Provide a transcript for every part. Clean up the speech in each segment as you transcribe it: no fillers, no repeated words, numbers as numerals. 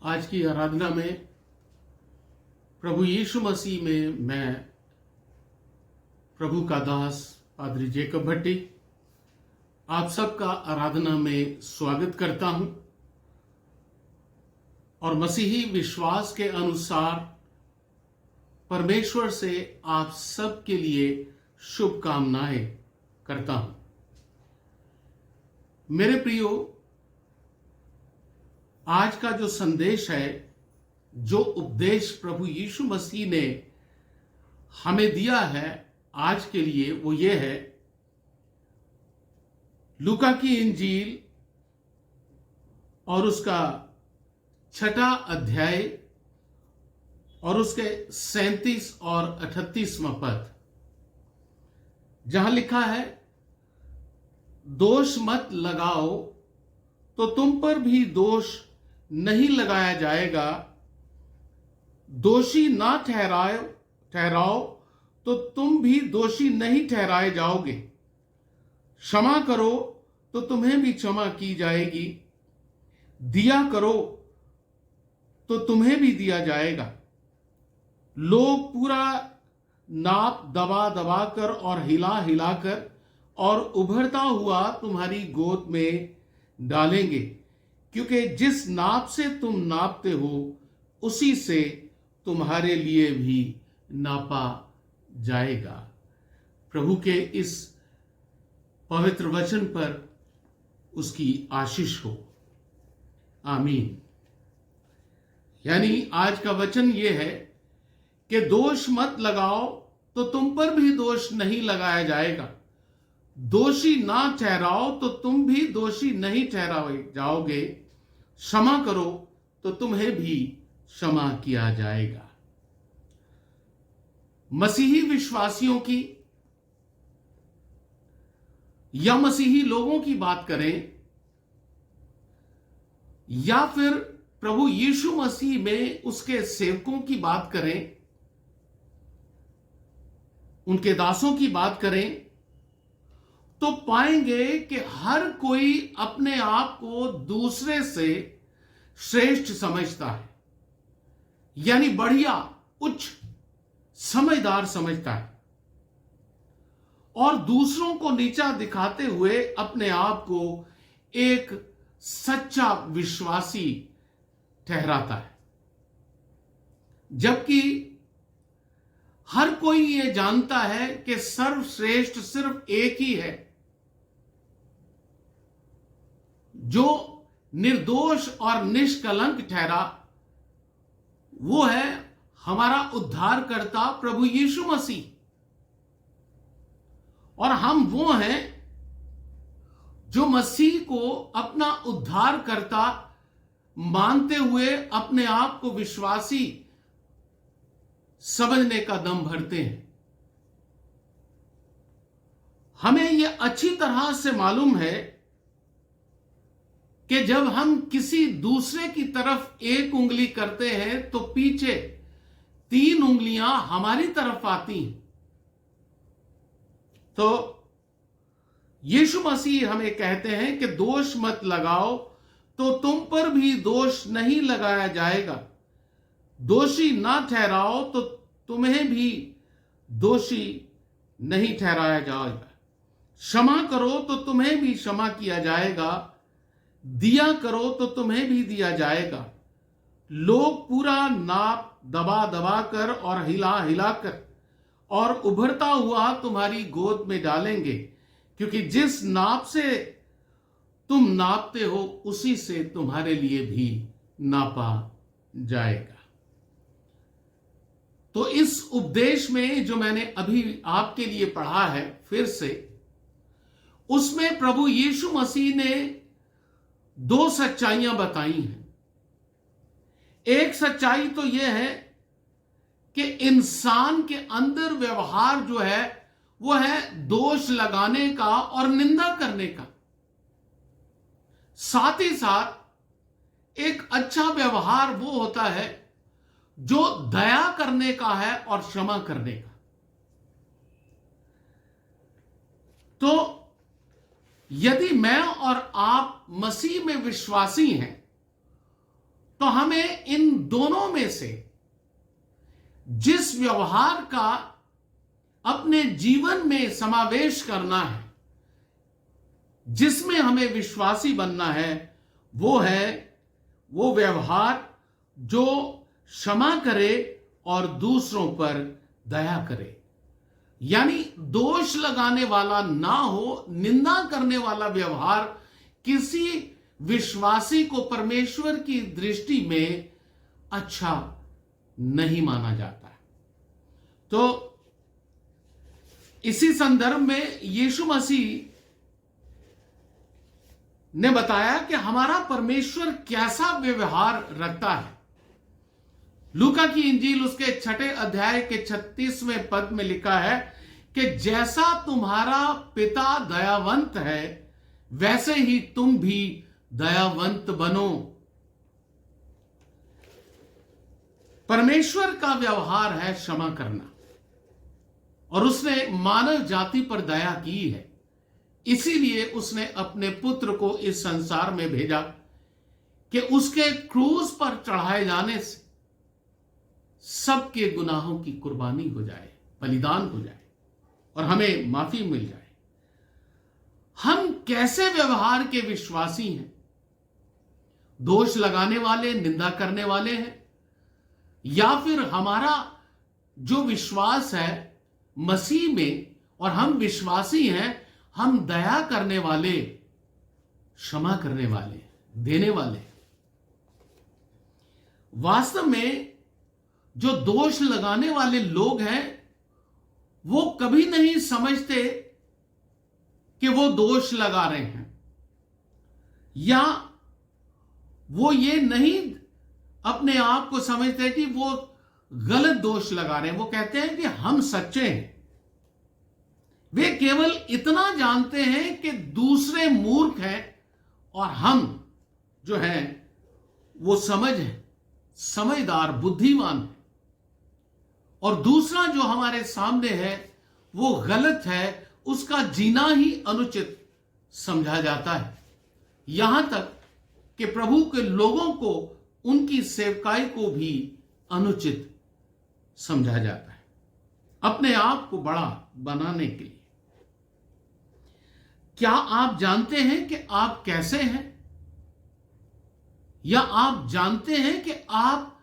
आज की आराधना में प्रभु यीशु मसीह में मैं प्रभु का दास पादरी जेकब भट्टी आप सबका आराधना में स्वागत करता हूं और मसीही विश्वास के अनुसार परमेश्वर से आप सब के लिए शुभकामनाएं करता हूं। मेरे प्रियो, आज का जो संदेश है, जो उपदेश प्रभु यीशु मसीह ने हमें दिया है आज के लिए, वो ये है लूका की इंजील और उसका 6वां अध्याय और उसके 37 और 38वां पद, जहां लिखा है, दोष मत लगाओ तो तुम पर भी दोष नहीं लगाया जाएगा, दोषी ना ठहराओ तो तुम भी दोषी नहीं ठहराए जाओगे, क्षमा करो तो तुम्हें भी क्षमा की जाएगी, दिया करो तो तुम्हें भी दिया जाएगा। लोग पूरा नाप दबा दबा कर और हिला हिला कर और उभरता हुआ तुम्हारी गोद में डालेंगे, क्योंकि जिस नाप से तुम नापते हो उसी से तुम्हारे लिए भी नापा जाएगा। प्रभु के इस पवित्र वचन पर उसकी आशीष हो, आमीन। यानी आज का वचन यह है कि दोष मत लगाओ तो तुम पर भी दोष नहीं लगाया जाएगा, दोषी ना ठहराओ तो तुम भी दोषी नहीं ठहराए जाओगे, क्षमा करो तो तुम्हें भी क्षमा किया जाएगा। मसीही विश्वासियों की या मसीही लोगों की बात करें या फिर प्रभु यीशु मसीह में उसके सेवकों की बात करें, उनके दासों की बात करें, तो पाएंगे कि हर कोई अपने आप को दूसरे से श्रेष्ठ समझता है, यानी बढ़िया, उच्च, समझदार समझता है और दूसरों को नीचा दिखाते हुए अपने आप को एक सच्चा विश्वासी ठहराता है। जबकि हर कोई ये जानता है कि सर्वश्रेष्ठ सिर्फ एक ही है, जो निर्दोष और निष्कलंक ठहरा, वो है हमारा उद्धारकर्ता प्रभु यीशु मसीह। और हम वो हैं जो मसीह को अपना उद्धारकर्ता मानते हुए अपने आप को विश्वासी समझने का दम भरते हैं। हमें यह अच्छी तरह से मालूम है कि जब हम किसी दूसरे की तरफ एक उंगली करते हैं तो पीछे 3 उंगलियां हमारी तरफ आती हैं। तो यीशु मसीह हमें कहते हैं कि दोष मत लगाओ तो तुम पर भी दोष नहीं लगाया जाएगा, दोषी ना ठहराओ तो तुम्हें भी दोषी नहीं ठहराया जाएगा, क्षमा करो तो तुम्हें भी क्षमा किया जाएगा, दिया करो तो तुम्हें भी दिया जाएगा। लोग पूरा नाप दबा दबा कर और हिला हिला कर और उभरता हुआ तुम्हारी गोद में डालेंगे, क्योंकि जिस नाप से तुम नापते हो उसी से तुम्हारे लिए भी नापा जाएगा। तो इस उपदेश में जो मैंने अभी आपके लिए पढ़ा है फिर से, उसमें प्रभु यीशु मसीह ने 2 सच्चाइयां बताई हैं। एक सच्चाई तो यह है कि इंसान के अंदर व्यवहार जो है वो है दोष लगाने का और निंदा करने का। साथ ही साथ एक अच्छा व्यवहार वो होता है जो दया करने का है और क्षमा करने का। तो यदि मैं और आप मसीह में विश्वासी हैं तो हमें इन दोनों में से जिस व्यवहार का अपने जीवन में समावेश करना है, जिसमें हमें विश्वासी बनना है, वो है वो व्यवहार जो क्षमा करे और दूसरों पर दया करे। यानी दोष लगाने वाला ना हो, निंदा करने वाला व्यवहार किसी विश्वासी को परमेश्वर की दृष्टि में अच्छा नहीं माना जाता है। तो इसी संदर्भ में यीशु मसीह ने बताया कि हमारा परमेश्वर कैसा व्यवहार रखता है। लूका की इंजील उसके 6 अध्याय के 36वें पद में लिखा है कि जैसा तुम्हारा पिता दयावंत है वैसे ही तुम भी दयावंत बनो। परमेश्वर का व्यवहार है क्षमा करना, और उसने मानव जाति पर दया की है। इसीलिए उसने अपने पुत्र को इस संसार में भेजा कि उसके क्रूस पर चढ़ाए जाने से सबके गुनाहों की कुर्बानी हो जाए, बलिदान हो जाए और हमें माफी मिल जाए। हम कैसे व्यवहार के विश्वासी हैं? दोष लगाने वाले, निंदा करने वाले हैं, या फिर हमारा जो विश्वास है मसीह में और हम विश्वासी हैं, हम दया करने वाले, क्षमा करने वाले, देने वाले। वास्तव में जो दोष लगाने वाले लोग हैं वो कभी नहीं समझते कि वो दोष लगा रहे हैं, या वो ये नहीं अपने आप को समझते कि वो गलत दोष लगा रहे हैं। वो कहते हैं कि हम सच्चे हैं। वे केवल इतना जानते हैं कि दूसरे मूर्ख हैं और हम जो हैं वो समझदार, बुद्धिमान है, और दूसरा जो हमारे सामने है वो गलत है, उसका जीना ही अनुचित समझा जाता है। यहां तक कि प्रभु के लोगों को, उनकी सेवकाई को भी अनुचित समझा जाता है, अपने आप को बड़ा बनाने के लिए। क्या आप जानते हैं कि आप कैसे हैं? या आप जानते हैं कि आप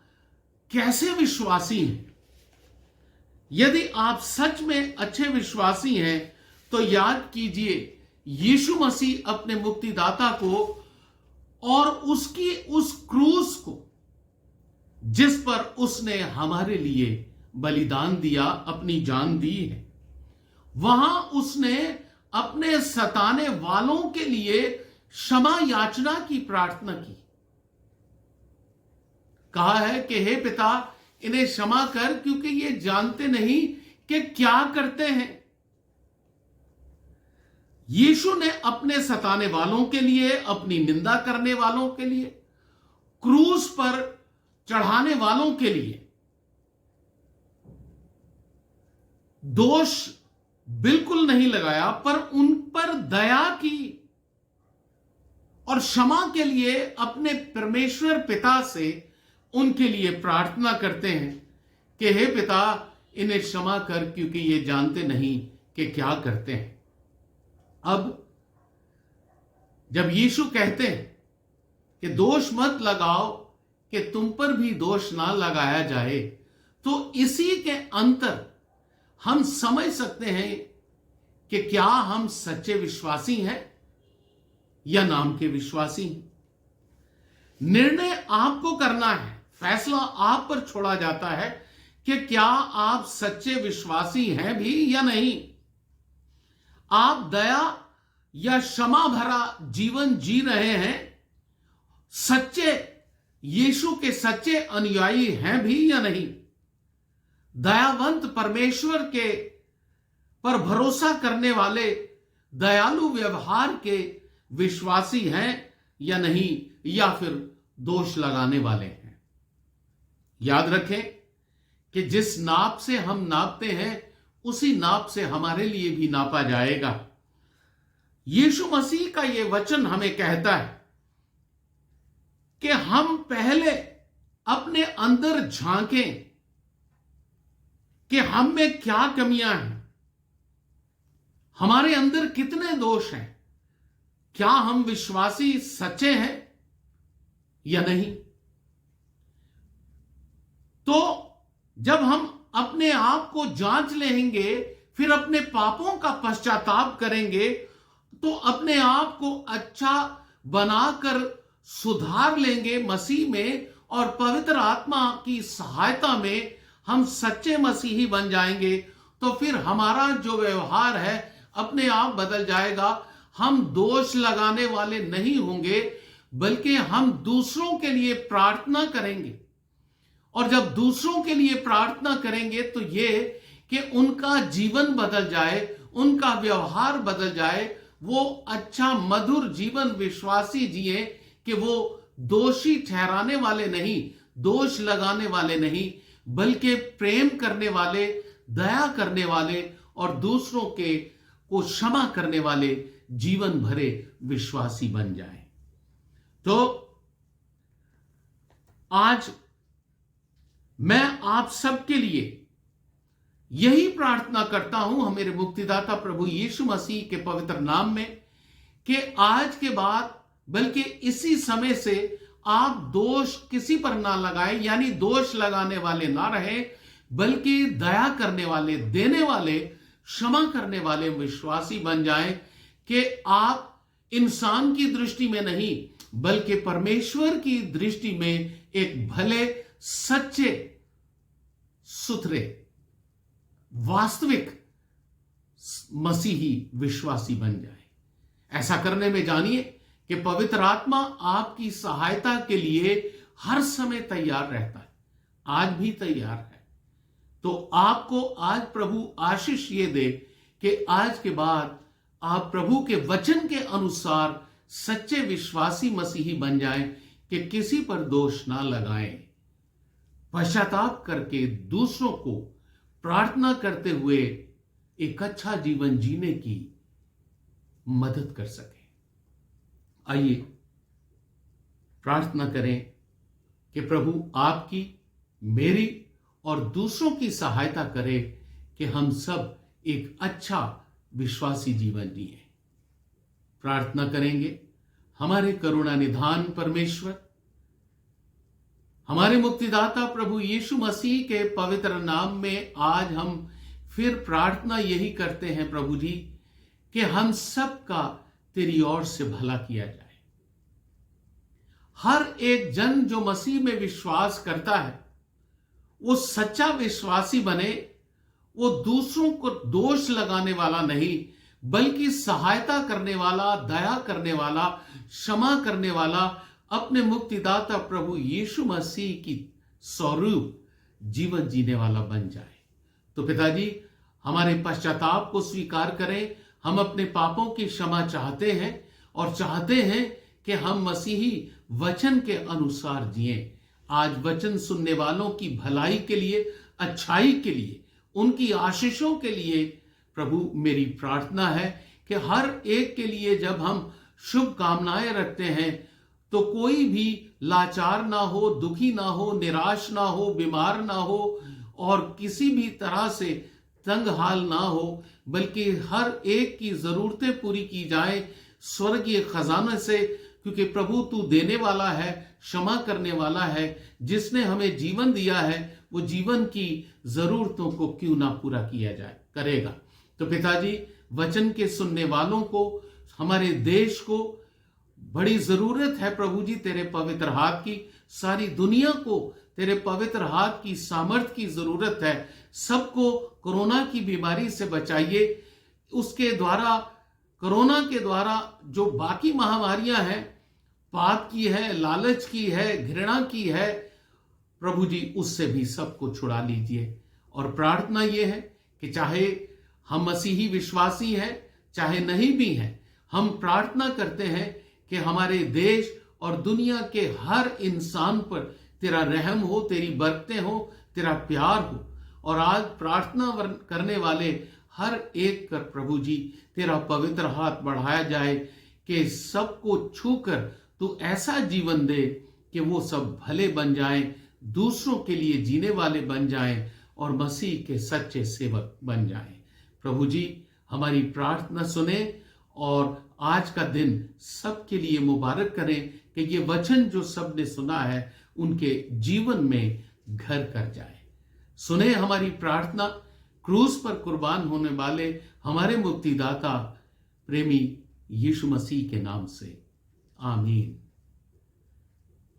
कैसे विश्वासी हैं? यदि आप सच में अच्छे विश्वासी हैं तो याद कीजिए यीशु मसीह अपने मुक्तिदाता को और उसकी उस क्रूस को जिस पर उसने हमारे लिए बलिदान दिया, अपनी जान दी है, वहां उसने अपने सताने वालों के लिए क्षमा याचना की प्रार्थना की। कहा है कि हे पिता, इन्हें क्षमा कर क्योंकि ये जानते नहीं कि क्या करते हैं। यीशु ने अपने सताने वालों के लिए, अपनी निंदा करने वालों के लिए, क्रूस पर चढ़ाने वालों के लिए दोष बिल्कुल नहीं लगाया, पर उन पर दया की और क्षमा के लिए अपने परमेश्वर पिता से उनके लिए प्रार्थना करते हैं कि हे पिता, इन्हें क्षमा कर क्योंकि ये जानते नहीं कि क्या करते हैं। अब जब यीशु कहते हैं कि दोष मत लगाओ कि तुम पर भी दोष ना लगाया जाए, तो इसी के अंतर हम समझ सकते हैं कि क्या हम सच्चे विश्वासी हैं या नाम के विश्वासी हैं। निर्णय आपको करना है, फैसला आप पर छोड़ा जाता है कि क्या आप सच्चे विश्वासी हैं भी या नहीं। आप दया या क्षमा भरा जीवन जी रहे हैं, सच्चे यीशु के सच्चे अनुयायी हैं भी या नहीं। दयावंत परमेश्वर के पर भरोसा करने वाले दयालु व्यवहार के विश्वासी हैं या नहीं, या फिर दोष लगाने वाले हैं। याद रखें कि जिस नाप से हम नापते हैं उसी नाप से हमारे लिए भी नापा जाएगा। यीशु मसीह का यह वचन हमें कहता है कि हम पहले अपने अंदर झांकें कि हम में क्या कमियां हैं, हमारे अंदर कितने दोष हैं, क्या हम विश्वासी सच्चे हैं या नहीं। तो जब हम अपने आप को जांच लेंगे, फिर अपने पापों का पश्चाताप करेंगे, तो अपने आप को अच्छा बनाकर सुधार लेंगे मसीह में, और पवित्र आत्मा की सहायता में हम सच्चे मसीही बन जाएंगे। तो फिर हमारा जो व्यवहार है अपने आप बदल जाएगा। हम दोष लगाने वाले नहीं होंगे, बल्कि हम दूसरों के लिए प्रार्थना करेंगे। और जब दूसरों के लिए प्रार्थना करेंगे तो ये कि उनका जीवन बदल जाए, उनका व्यवहार बदल जाए, वो अच्छा मधुर जीवन विश्वासी जिए, कि वो दोषी ठहराने वाले नहीं, दोष लगाने वाले नहीं, बल्कि प्रेम करने वाले, दया करने वाले और दूसरों के को क्षमा करने वाले जीवन भरे विश्वासी बन जाए। तो आज मैं आप सबके लिए यही प्रार्थना करता हूं, मेरे मुक्तिदाता प्रभु यीशु मसीह के पवित्र नाम में, कि आज के बाद बल्कि इसी समय से आप दोष किसी पर ना लगाएं, यानी दोष लगाने वाले ना रहें, बल्कि दया करने वाले, देने वाले, क्षमा करने वाले विश्वासी बन जाएं, कि आप इंसान की दृष्टि में नहीं बल्कि परमेश्वर की दृष्टि में एक भले, सच्चे, सुथरे, वास्तविक मसीही विश्वासी बन जाए। ऐसा करने में जानिए कि पवित्र आत्मा आपकी सहायता के लिए हर समय तैयार रहता है, आज भी तैयार है। तो आपको आज प्रभु आशीष ये दे कि आज के बाद आप प्रभु के वचन के अनुसार सच्चे विश्वासी मसीही बन जाएं, कि किसी पर दोष ना लगाएं, पश्चाताप करके दूसरों को प्रार्थना करते हुए एक अच्छा जीवन जीने की मदद कर सके। आइए प्रार्थना करें कि प्रभु आपकी, मेरी और दूसरों की सहायता करे कि हम सब एक अच्छा विश्वासी जीवन जिए। प्रार्थना करेंगे। हमारे करुणा निधान परमेश्वर, हमारे मुक्तिदाता प्रभु यीशु मसीह के पवित्र नाम में आज हम फिर प्रार्थना यही करते हैं प्रभु जी, कि हम सबका तेरी ओर से भला किया जाए। हर एक जन जो मसीह में विश्वास करता है वो सच्चा विश्वासी बने, वो दूसरों को दोष लगाने वाला नहीं बल्कि सहायता करने वाला, दया करने वाला, क्षमा करने वाला, अपने मुक्तिदाता प्रभु यीशु मसीह की स्वरूप जीवन जीने वाला बन जाए। तो पिताजी, हमारे पश्चाताप को स्वीकार करें। हम अपने पापों की क्षमा चाहते हैं और चाहते हैं कि हम मसीही वचन के अनुसार जिएं। आज वचन सुनने वालों की भलाई के लिए, अच्छाई के लिए, उनकी आशीषों के लिए प्रभु मेरी प्रार्थना है कि हर एक के लिए जब हम शुभ कामनाएं रखते हैं तो कोई भी लाचार ना हो, दुखी ना हो, निराश ना हो, बीमार ना हो और किसी भी तरह से तंग हाल ना हो, बल्कि हर एक की जरूरतें पूरी की जाए स्वर्गीय खजाने से, क्योंकि प्रभु तू देने वाला है, क्षमा करने वाला है। जिसने हमें जीवन दिया है वो जीवन की जरूरतों को क्यों ना पूरा किया जाए, करेगा। तो पिताजी, वचन के सुनने वालों को, हमारे देश को बड़ी जरूरत है प्रभु जी तेरे पवित्र हाथ की। सारी दुनिया को तेरे पवित्र हाथ की सामर्थ की जरूरत है। सबको कोरोना की बीमारी से बचाइए। उसके द्वारा, कोरोना के द्वारा जो बाकी महामारियां हैं, पाप की है, लालच की है, घृणा की है, प्रभु जी उससे भी सबको छुड़ा लीजिए। और प्रार्थना ये है कि चाहे हम मसीही विश्वासी हैं, चाहे नहीं भी हैं, हम प्रार्थना करते हैं कि हमारे देश और दुनिया के हर इंसान पर तेरा रहम हो, तेरी बरकतें हो, तेरा प्यार हो। और आज प्रार्थना करने वाले हर एक कर प्रभु जी तेरा पवित्र हाथ बढ़ाया जाए कि सबको छूकर तू ऐसा जीवन दे कि वो सब भले बन जाएं, दूसरों के लिए जीने वाले बन जाएं और मसीह के सच्चे सेवक बन जाएं। प्रभु जी हमारी प्रार्थना सुने और आज का दिन सबके लिए मुबारक करें कि ये वचन जो सबने सुना है उनके जीवन में घर कर जाए। सुने हमारी प्रार्थना क्रूस पर कुर्बान होने वाले हमारे मुक्तिदाता प्रेमी यीशु मसीह के नाम से, आमीन।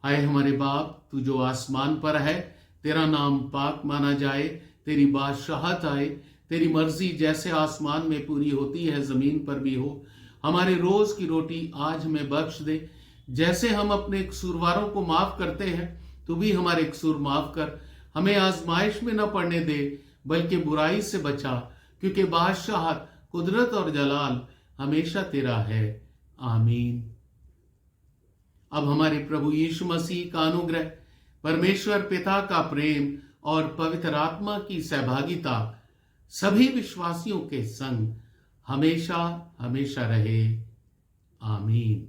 आए हमारे बाप, तू जो आसमान पर है, तेरा नाम पाक माना जाए, तेरी बादशाहत आए, तेरी मर्जी जैसे आसमान में पूरी होती है जमीन पर भी हो। हमारे रोज की रोटी आज हमें बख्श दे, जैसे हम अपने कसूरवारों को माफ करते हैं, तू भी हमारे कसूर माफ कर। हमें आजमाइश में न पड़ने दे, बल्कि बुराई से बचा, क्योंकि बादशाहत, कुदरत और जलाल हमेशा तेरा है, आमीन। अब हमारे प्रभु यीशु मसीह का अनुग्रह, परमेश्वर पिता का प्रेम और पवित्र आत्मा की सहभागिता सभी विश्वासियों के संग हमेशा हमेशा रहे, आमीन।